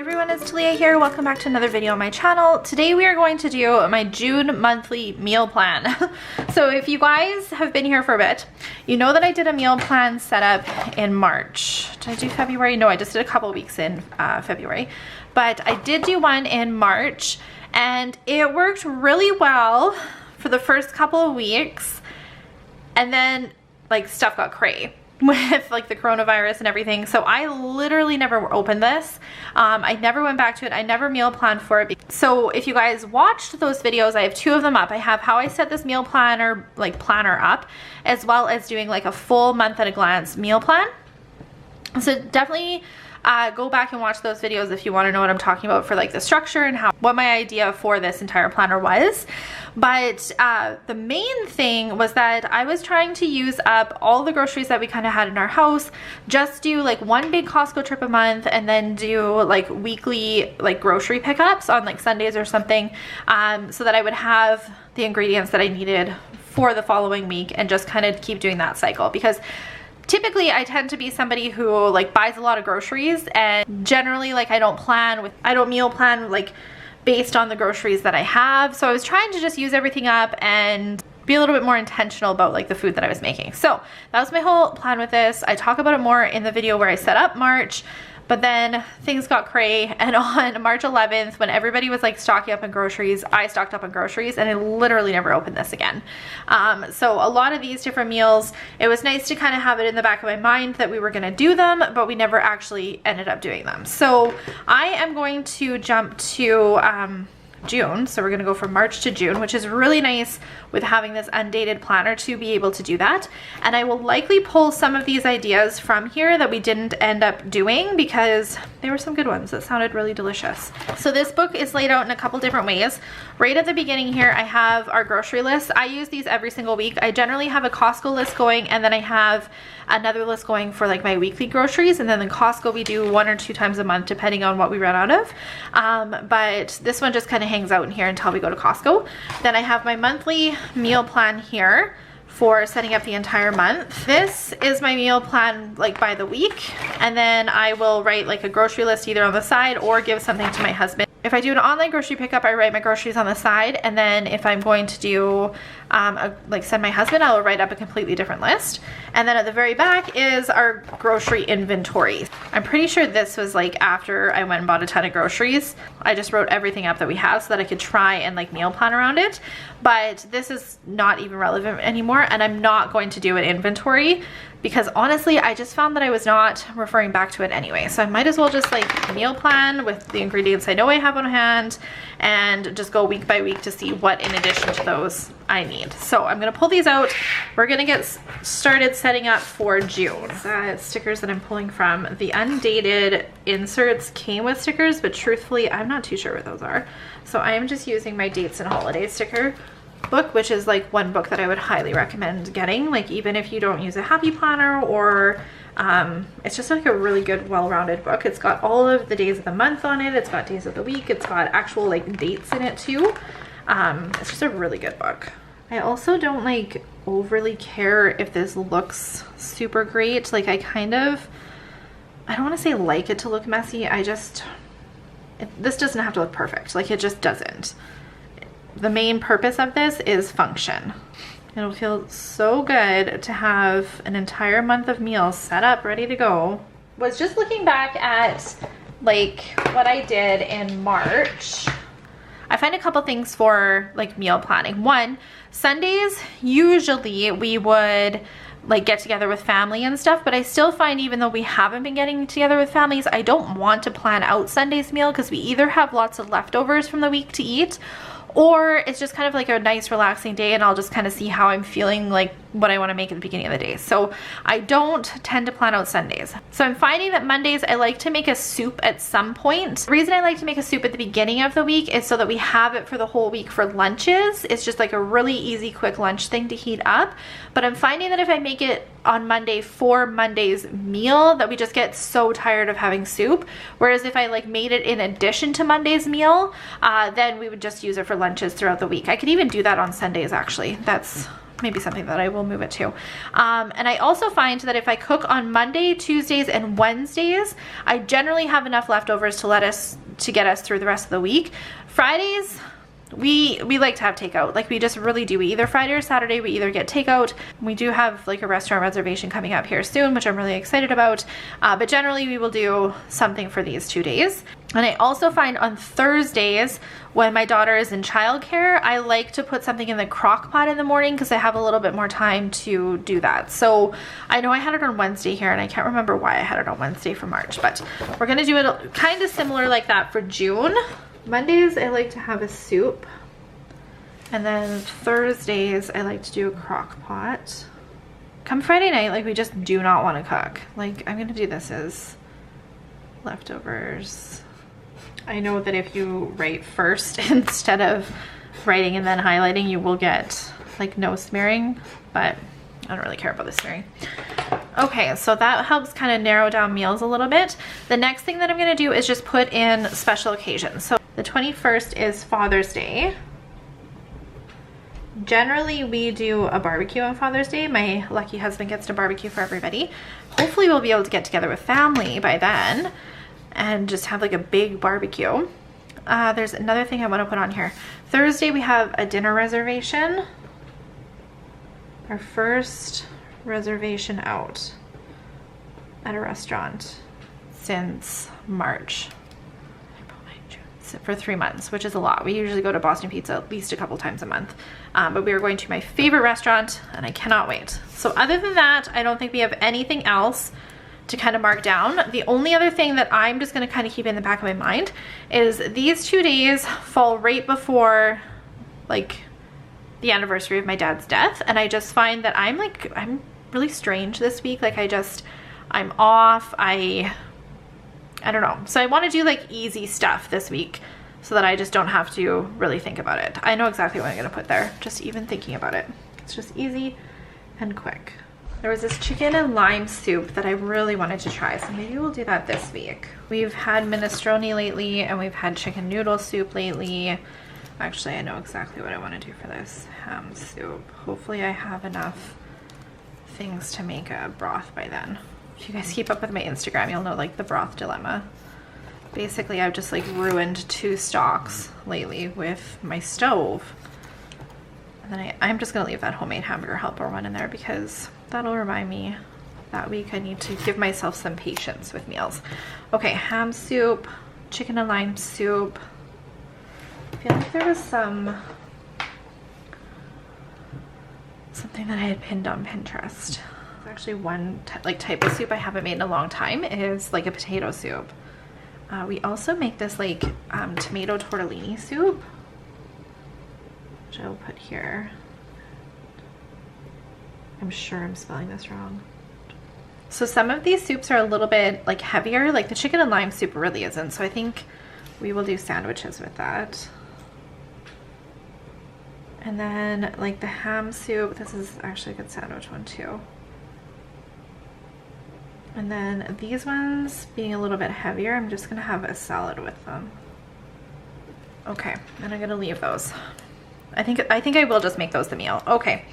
everyone, it's Talia here. Welcome back to another video on my channel. Today we are going to do my June monthly meal plan. So if you guys have been here for a bit, you know that I did a meal plan setup in March. Did I do February? No, I just did a couple of weeks in February. But I did do one in March and it worked really well for the first couple of weeks. And then like stuff got cray with like the coronavirus and everything, so I literally never opened this. I never went back to it. I never meal planned for it. So if you guys watched those videos, I have two of them up. I have how I set this meal planner up, as well as doing like a full month at a glance meal plan. So definitely go back and watch those videos if you want to know what I'm talking about for like the structure and what my idea for this entire planner was. But the main thing was that I was trying to use up all the groceries that we kind of had in our house, just do like one big Costco trip a month and then do like weekly like grocery pickups on like Sundays or something, so that I would have the ingredients that I needed for the following week and just kind of keep doing that cycle. Because typically I tend to be somebody who like buys a lot of groceries, and generally like I don't meal plan like based on the groceries that I have. So I was trying to just use everything up and be a little bit more intentional about like the food that I was making. So that was my whole plan with this. I talk about it more in the video where I set up March, but then things got cray, and on March 11th, when everybody was like stocking up on groceries, I stocked up on groceries and I literally never opened this again. So a lot of these different meals, it was nice to kind of have it in the back of my mind that we were gonna do them, but we never actually ended up doing them. So I am going to jump to June. So we're gonna go from March to June, which is really nice with having this undated planner to be able to do that. And I will likely pull some of these ideas from here that we didn't end up doing because they were some good ones that sounded really delicious. So this book is laid out in a couple different ways. Right at the beginning here, I have our grocery list. I use these every single week. I generally have a Costco list going, and then I have another list going for like my weekly groceries, and then the Costco we do 1 or 2 times a month depending on what we run out of. But this one just kind of hangs out in here until we go to Costco. Then I have my monthly meal plan here for setting up the entire month. This is my meal plan like by the week, and then I will write like a grocery list either on the side or give something to my husband. If I do an online grocery pickup, I write my groceries on the side, and then if I'm going to do like send my husband, I will write up a completely different list. And then at the very back is our grocery inventory. I'm pretty sure this was like after I went and bought a ton of groceries. I just wrote everything up that we have so that I could try and like meal plan around it. But this is not even relevant anymore, and I'm not going to do an inventory because honestly I just found that I was not referring back to it anyway. So I might as well just like meal plan with the ingredients I know I have on hand and just go week by week to see what in addition to those I need. So I'm gonna pull these out. We're gonna get started setting up for June. Stickers that I'm pulling from. The undated inserts came with stickers, but truthfully I'm not too sure what those are. So I am just using my dates and holidays sticker book, which is like one book that I would highly recommend getting, like even if you don't use a happy planner, or it's just like a really good well-rounded book. It's got all of the days of the month on it, it's got days of the week, it's got actual like dates in it too. It's just a really good book. I also don't like overly care if this looks super great. Like I don't want to say like it to look messy, this doesn't have to look perfect, like it just doesn't. The main purpose of this is function. It'll feel so good to have an entire month of meals set up, ready to go. Was just looking back at like what I did in March. I find a couple things for like meal planning. One, Sundays, usually we would like get together with family and stuff, but I still find even though we haven't been getting together with families, I don't want to plan out Sunday's meal because we either have lots of leftovers from the week to eat, or it's just kind of like a nice relaxing day and I'll just kind of see how I'm feeling, like what I want to make at the beginning of the day. So I don't tend to plan out Sundays. So I'm finding that Mondays I like to make a soup at some point. The reason I like to make a soup at the beginning of the week is so that we have it for the whole week for lunches. It's just like a really easy quick lunch thing to heat up. But I'm finding that if I make it on Monday for Monday's meal, that we just get so tired of having soup. Whereas if I like made it in addition to Monday's meal, then we would just use it for lunches throughout the week. I could even do that on Sundays actually. That's maybe something that I will move it to. And I also find that if I cook on Monday, Tuesdays, and Wednesdays, I generally have enough leftovers to get us through the rest of the week. Fridays, we like to have takeout. Like, we just really do. Either Friday or Saturday, we either get takeout. We do have like a restaurant reservation coming up here soon, which I'm really excited about. But generally we will do something for these 2 days. And I also find on Thursdays, when my daughter is in childcare, I like to put something in the crock pot in the morning because I have a little bit more time to do that. So I know I had it on Wednesday here, and I can't remember why I had it on Wednesday for March, but we're gonna do it kind of similar like that for June. Mondays, I like to have a soup. And then Thursdays, I like to do a crock pot. Come Friday night, like, we just do not want to cook. Like, I'm gonna do this as leftovers. I know that if you write first instead of writing and then highlighting, you will get like no smearing, but I don't really care about the smearing. Okay, so that helps kind of narrow down meals a little bit. The next thing that I'm gonna do is just put in special occasions. So the 21st is Father's Day. Generally, we do a barbecue on Father's Day. My lucky husband gets to barbecue for everybody. Hopefully we'll be able to get together with family by then and just have like a big barbecue. There's another thing I want to put on here. Thursday, we have a dinner reservation. Our first reservation out at a restaurant since March. For 3 months, which is a lot. We usually go to Boston Pizza at least a couple times a month, but we are going to my favorite restaurant and I cannot wait. So other than that, I don't think we have anything else to kind of mark down. The only other thing that I'm just going to kind of keep in the back of my mind is these 2 days fall right before like the anniversary of my dad's death, and I just find that I'm really strange this week. Like, I'm off. I don't know. So I want to do like easy stuff this week so that I just don't have to really think about it. I know exactly what I'm going to put there, just even thinking about it. It's just easy and quick. There was this chicken and lime soup that I really wanted to try, so maybe we'll do that this week. We've had minestrone lately, and we've had chicken noodle soup lately. Actually, I know exactly what I want to do for this ham soup. Hopefully I have enough things to make a broth by then. If you guys keep up with my Instagram, you'll know like the broth dilemma. Basically, I've just like ruined 2 stocks lately with my stove. And then I'm just gonna leave that homemade hamburger helper one in there because that'll remind me that week I need to give myself some patience with meals. Okay, ham soup, chicken and lime soup. I feel like there was something that I had pinned on Pinterest. Actually, one type of soup I haven't made in a long time is like a potato soup. We also make this like tomato tortellini soup, which I'll put here. I'm sure I'm spelling this wrong. So some of these soups are a little bit like heavier, like the chicken and lime soup really isn't, so I think we will do sandwiches with that. And then like the ham soup, this is actually a good sandwich one too. And then these ones being a little bit heavier, I'm just gonna have a salad with them. Okay, and I'm gonna leave those. I think I will just make those the meal. Okay,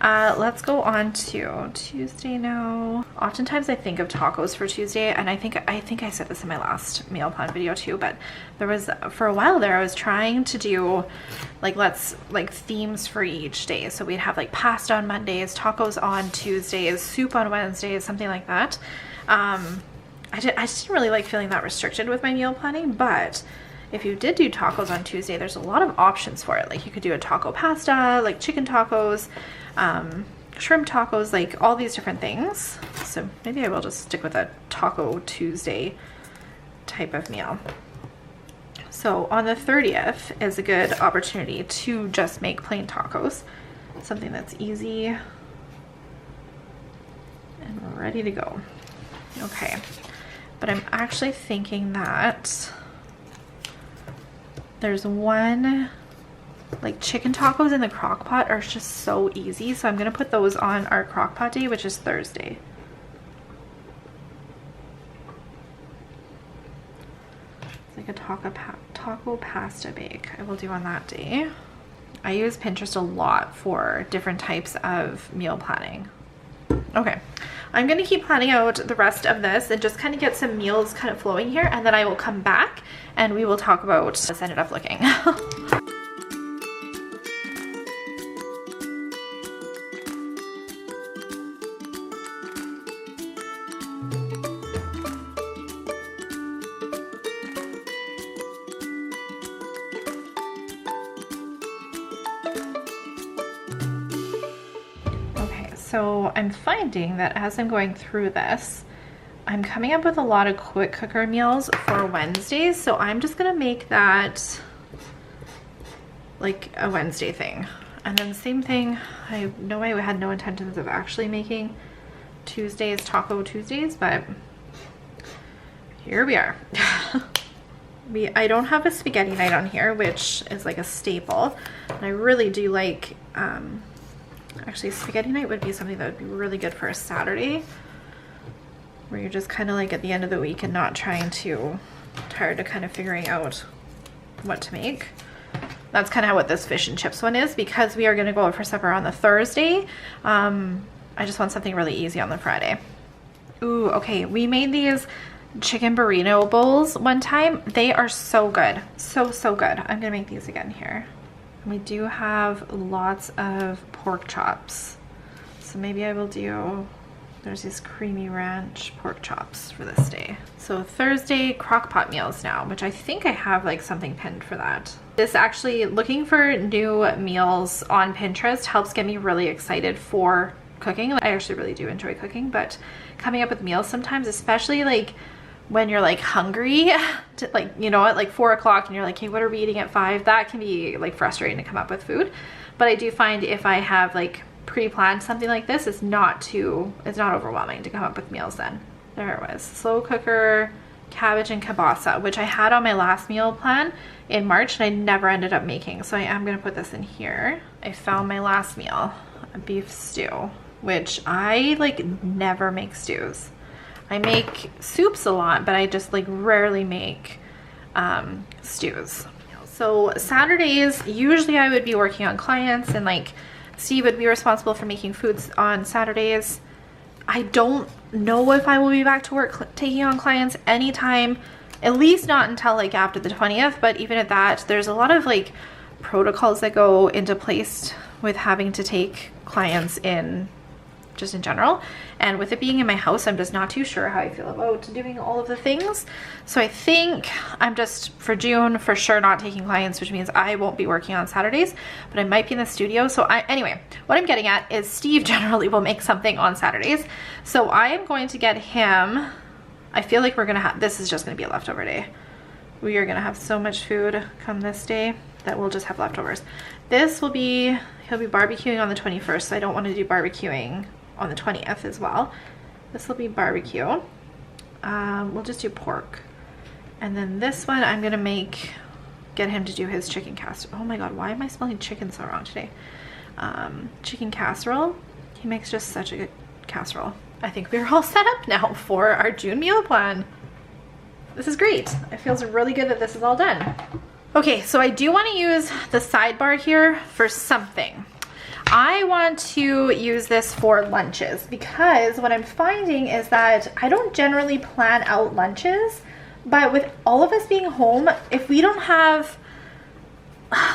let's go on to Tuesday now. Oftentimes I think of tacos for Tuesday, and I think I said this in my last meal plan video too, but there was, for a while there, I was trying to do like themes for each day. So we'd have like pasta on Mondays, tacos on Tuesdays, soup on Wednesdays, something like that. I just didn't really like feeling that restricted with my meal planning, but if you did do tacos on Tuesday, there's a lot of options for it. Like you could do a taco pasta, like chicken tacos, shrimp tacos, like all these different things. So maybe I will just stick with a Taco Tuesday type of meal. So on the 30th is a good opportunity to just make plain tacos. Something that's easy and ready to go. Okay, but I'm actually thinking that there's one, like chicken tacos in the crock pot are just so easy. So I'm gonna put those on our crock pot day, which is Thursday. It's like a taco pasta bake I will do on that day. I use Pinterest a lot for different types of meal planning. Okay, I'm gonna keep planning out the rest of this and just kind of get some meals kind of flowing here, and then I will come back and we will talk about how this ended up looking. So I'm finding that as I'm going through this, I'm coming up with a lot of quick cooker meals for Wednesdays. So I'm just gonna make that like a Wednesday thing. And then same thing, I know I had no intentions of actually making Tuesdays Taco Tuesdays, but here we are. I don't have a spaghetti night on here, which is like a staple. And I really do like, actually, spaghetti night would be something that would be really good for a Saturday, where you're just kind of like at the end of the week and not trying to, tired to kind of figuring out what to make. That's kind of what this fish and chips one is, because we are going to go out for supper on the Thursday. I just want something really easy on the Friday. Ooh, okay, we made these chicken burrito bowls one time. They are so good. So good. I'm going to make these again here. We do have lots of pork chops, so maybe I will do, there's these creamy ranch pork chops for this day. So Thursday crock pot meals now, which I think I have like something pinned for that. This actually, looking for new meals on Pinterest helps get me really excited for cooking. I actually really do enjoy cooking, but coming up with meals sometimes, especially like when you're like hungry to, like, you know, at like 4 o'clock and you're like, hey, what are we eating at 5? That can be like frustrating to come up with food. But I do find if I have like pre-planned something like this, it's not overwhelming to come up with meals then. There it was, slow cooker, cabbage and kielbasa, which I had on my last meal plan in March and I never ended up making. So I am gonna put this in here. I found my last meal, a beef stew, which I like never make stews. I make soups a lot, but I just like rarely make stews. So Saturdays, usually I would be working on clients and like Steve would be responsible for making foods on Saturdays. I don't know if I will be back to work taking on clients anytime, at least not until like after the 20th. But even at that, there's a lot of like protocols that go into place with having to take clients in, just in general. And with it being in my house, I'm just not too sure how I feel about doing all of the things. So I think I'm just, for June, for sure not taking clients, which means I won't be working on Saturdays, but I might be in the studio. So anyway, what I'm getting at is Steve generally will make something on Saturdays. So I am going to get him, I feel like we're gonna have, this is just gonna be a leftover day. We are gonna have so much food come this day that we'll just have leftovers. This will be, he'll be barbecuing on the 21st, so I don't want to do barbecuing on the 20th as well. This will be barbecue. We'll just do pork. And then this one I'm gonna get him to do his chicken casserole. Oh my god, why am I smelling chicken so wrong today? Chicken casserole. He makes just such a good casserole. I think we're all set up now for our June meal plan. This is great. It feels really good that this is all done. Okay, so I do want to use the sidebar here for something. I want to use this for lunches, because what I'm finding is that I don't generally plan out lunches, but with all of us being home, if we don't have,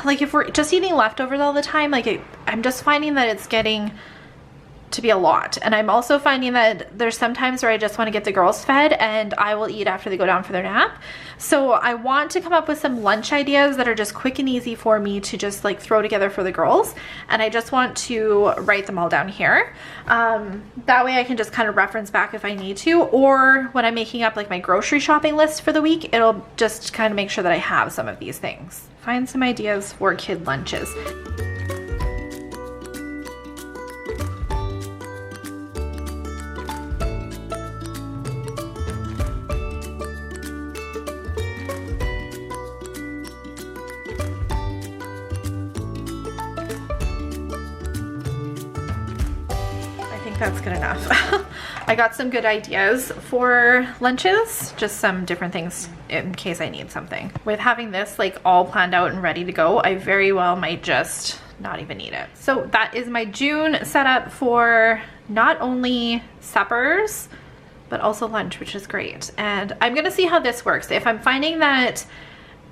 like if we're just eating leftovers all the time, like I'm just finding that it's getting to be a lot. And I'm also finding that there's some times where I just want to get the girls fed and I will eat after they go down for their nap. So I want to come up with some lunch ideas that are just quick and easy for me to just like throw together for the girls. And I just want to write them all down here. That way I can just kind of reference back if I need to, or when I'm making up like my grocery shopping list for the week, it'll just kind of make sure that I have some of these things. Find some ideas for kid lunches. think that's good enough. I got some good ideas for lunches, just some different things in case I need something. With having this like all planned out and ready to go, I very well might just not even need it. So that is my June setup for not only suppers, but also lunch, which is great. And I'm gonna see how this works. If I'm finding that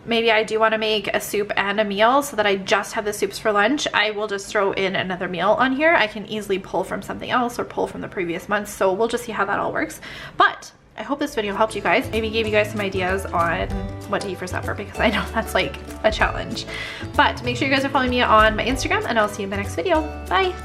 maybe I do want to make a soup and a meal so that I just have the soups for lunch, I will just throw in another meal on here. I can easily pull from something else or pull from the previous month. So we'll just see how that all works. But I hope this video helped you guys. Maybe gave you guys some ideas on what to eat for supper, because I know that's like a challenge. But make sure you guys are following me on my Instagram, and I'll see you in my next video. Bye.